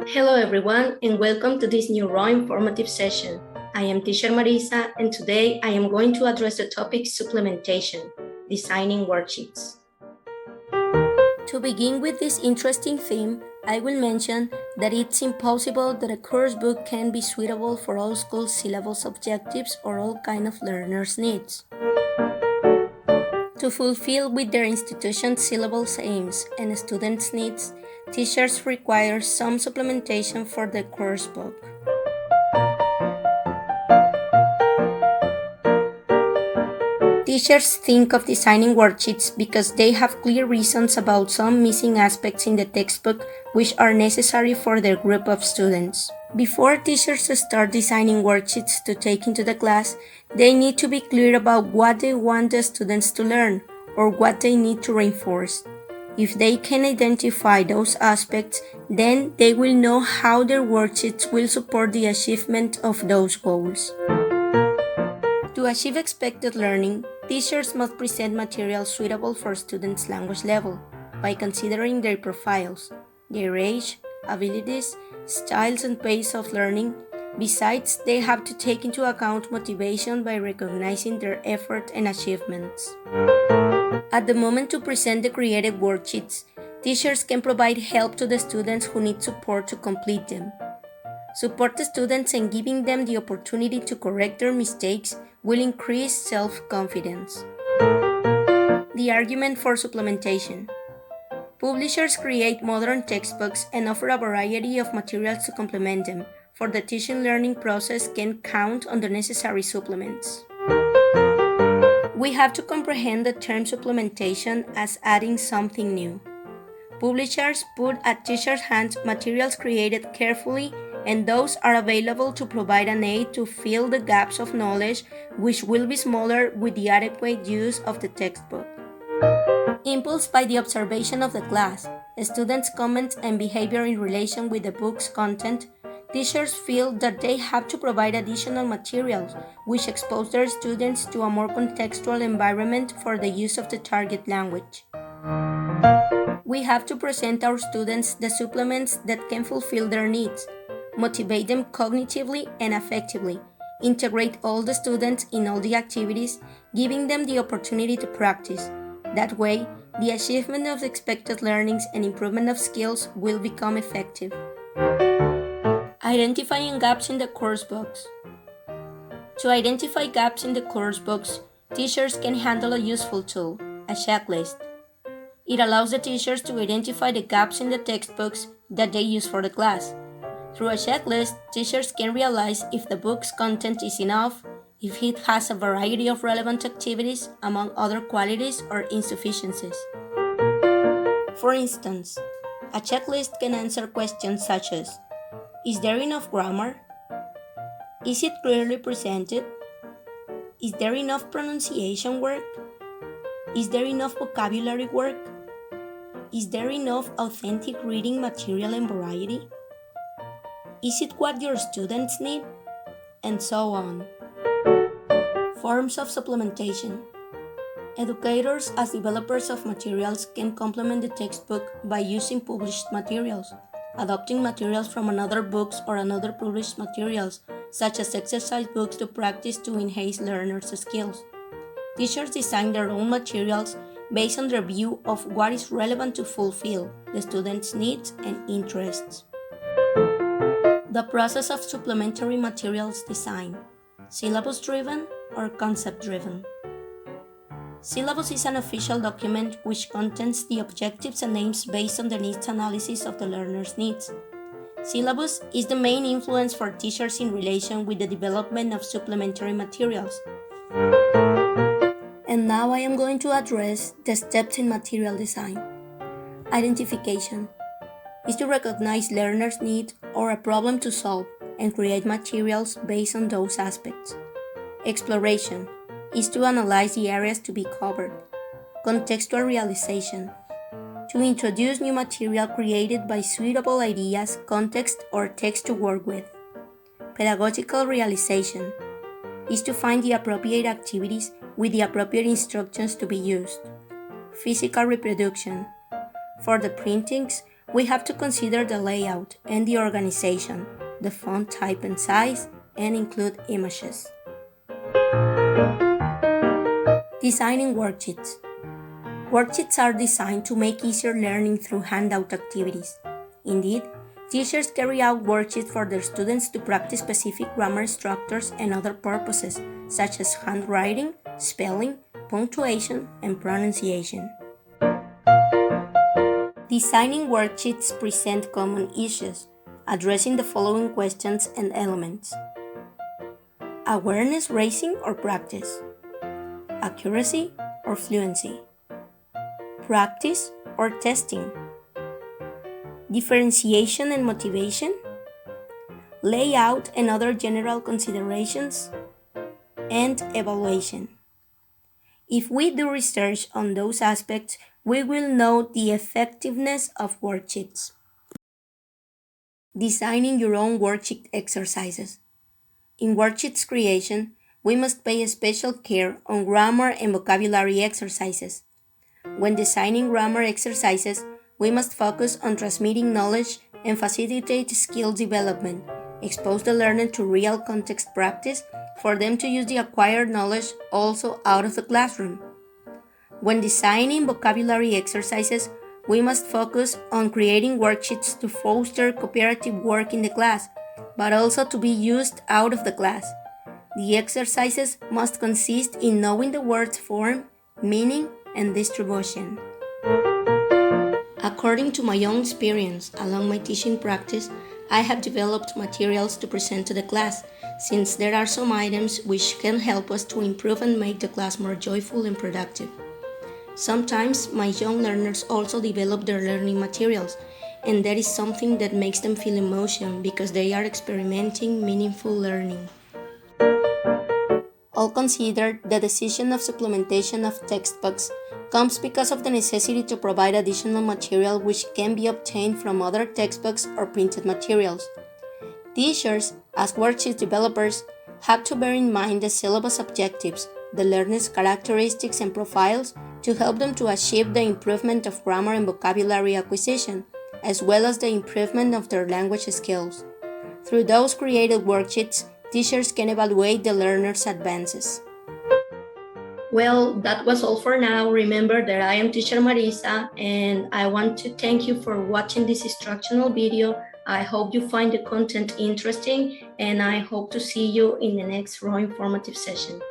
Hello everyone and welcome to this new raw informative session. I am teacher Marisa and today I am going to address the topic supplementation, designing worksheets. To begin with this interesting theme, I will mention that it's impossible that a course book can be suitable for all school syllabus objectives or all kind of learners' needs. To fulfill with their institution's syllabus aims and students' needs, teachers require some supplementation for the course book. Teachers think of designing worksheets because they have clear reasons about some missing aspects in the textbook which are necessary for their group of students. Before teachers start designing worksheets to take into the class, they need to be clear about what they want the students to learn or what they need to reinforce. If they can identify those aspects, then they will know how their worksheets will support the achievement of those goals. To achieve expected learning, teachers must present materials suitable for students' language level by considering their profiles, their age, abilities, styles and pace of learning. Besides, they have to take into account motivation by recognizing their effort and achievements. At the moment to present the created worksheets, teachers can provide help to the students who need support to complete them. Support the students and giving them the opportunity to correct their mistakes will increase self-confidence. The argument for supplementation. Publishers create modern textbooks and offer a variety of materials to complement them, for the teaching learning process can count on the necessary supplements. We have to comprehend the term supplementation as adding something new. Publishers put at teachers' hands materials created carefully, and those are available to provide an aid to fill the gaps of knowledge, which will be smaller with the adequate use of the textbook. Impulsed by the observation of the class, students' comments and behavior in relation with the book's content, teachers feel that they have to provide additional materials which expose their students to a more contextual environment for the use of the target language. We have to present our students the supplements that can fulfill their needs, motivate them cognitively and affectively, integrate all the students in all the activities, giving them the opportunity to practice. That way, the achievement of expected learnings and improvement of skills will become effective. Identifying gaps in the course books. To identify gaps in the course books, teachers can handle a useful tool, a checklist. It allows the teachers to identify the gaps in the textbooks that they use for the class. Through a checklist, teachers can realize if the book's content is enough, if it has a variety of relevant activities, among other qualities or insufficiencies. For instance, a checklist can answer questions such as: is there enough grammar? Is it clearly presented? Is there enough pronunciation work? Is there enough vocabulary work? Is there enough authentic reading material and variety? Is it what your students need? And so on. Forms of supplementation. Educators, as developers of materials, can complement the textbook by using published materials, adopting materials from another books or another published materials, such as exercise books to practice to enhance learners' skills. Teachers design their own materials based on their view of what is relevant to fulfill the students' needs and interests. The process of supplementary materials design: syllabus-driven or concept-driven. Syllabus is an official document which contains the objectives and aims based on the needs analysis of the learner's needs. Syllabus is the main influence for teachers in relation with the development of supplementary materials. And now I am going to address the steps in material design. Identification is to recognize learners' need or a problem to solve and create materials based on those aspects. Exploration is to analyze the areas to be covered. Contextual realization, to introduce new material created by suitable ideas, context, or text to work with. Pedagogical realization is to find the appropriate activities with the appropriate instructions to be used. Physical reproduction. For the printings, We have to consider the layout and the organization, the font type and size, and include images. Designing worksheets. Worksheets are designed to make easier learning through handout activities. Indeed, teachers carry out worksheets for their students to practice specific grammar structures and other purposes, such as handwriting, spelling, punctuation, and pronunciation. Designing worksheets present common issues, addressing the following questions and elements: awareness raising or practice, accuracy or fluency, practice or testing, differentiation and motivation, layout and other general considerations, and evaluation. If we do research on those aspects, we will know the effectiveness of worksheets. Designing your own worksheet exercises. In worksheets creation, we must pay special care on grammar and vocabulary exercises. When designing grammar exercises, we must focus on transmitting knowledge and facilitate skill development, expose the learner to real context practice for them to use the acquired knowledge also out of the classroom. When designing vocabulary exercises, we must focus on creating worksheets to foster cooperative work in the class, but also to be used out of the class. The exercises must consist in knowing the word's form, meaning, and distribution. According to my own experience along my teaching practice, I have developed materials to present to the class, since there are some items which can help us to improve and make the class more joyful and productive. Sometimes my young learners also develop their learning materials, and that is something that makes them feel emotion because they are experimenting meaningful learning. All considered, the decision of supplementation of textbooks comes because of the necessity to provide additional material which can be obtained from other textbooks or printed materials. Teachers, as worksheet developers, have to bear in mind the syllabus objectives, the learner's characteristics and profiles to help them to achieve the improvement of grammar and vocabulary acquisition, as well as the improvement of their language skills. Through those created worksheets, teachers can evaluate the learner's advances. Well, that was all for now. Remember that I am Teacher Marisa, and I want to thank you for watching this instructional video. I hope you find the content interesting, and I hope to see you in the next raw informative session.